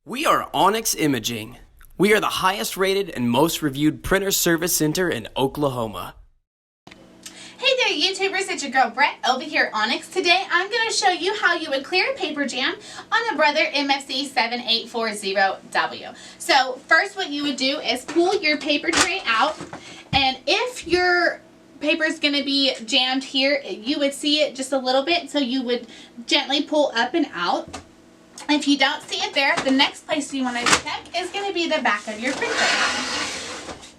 We are Onyx Imaging. We are the highest rated and most reviewed printer service center in Oklahoma. Hey there YouTubers, it's your girl Brett over here at Onyx. Today I'm going to show you how you would clear a paper jam on a Brother MFC7840w. So first what you would do is pull your paper tray out, and if your paper is going to be jammed here, you would see it just a little bit, so you would gently pull up and out. If you don't see it there, the next place you want to check is going to be the back of your printer.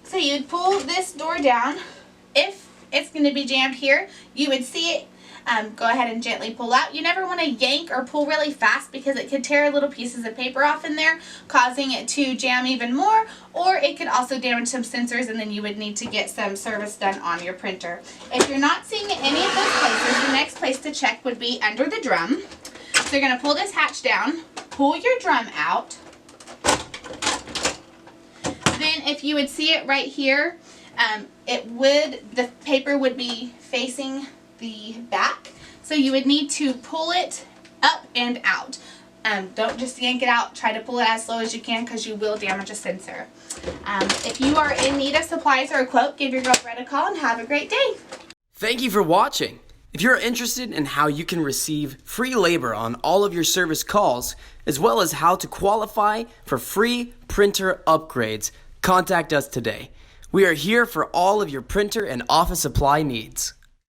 So you'd pull this door down. If it's going to be jammed here, you would see it. Go ahead and gently pull out. You never want to yank or pull really fast because it could tear little pieces of paper off in there, causing it to jam even more, or it could also damage some sensors, and then you would need to get some service done on your printer. If you're not seeing it any of those places, the next place to check would be under the drum. So you're going to pull this hatch down, pull your drum out. Then if you would see it right here, the paper would be facing the back. So you would need to pull it up and out. Don't just yank it out. Try to pull it as slow as you can because you will damage a sensor. If you are in need of supplies or a quote, give your girl Brett a call and have a great day. Thank you for watching. If you're interested in how you can receive free labor on all of your service calls, as well as how to qualify for free printer upgrades, contact us today. We are here for all of your printer and office supply needs.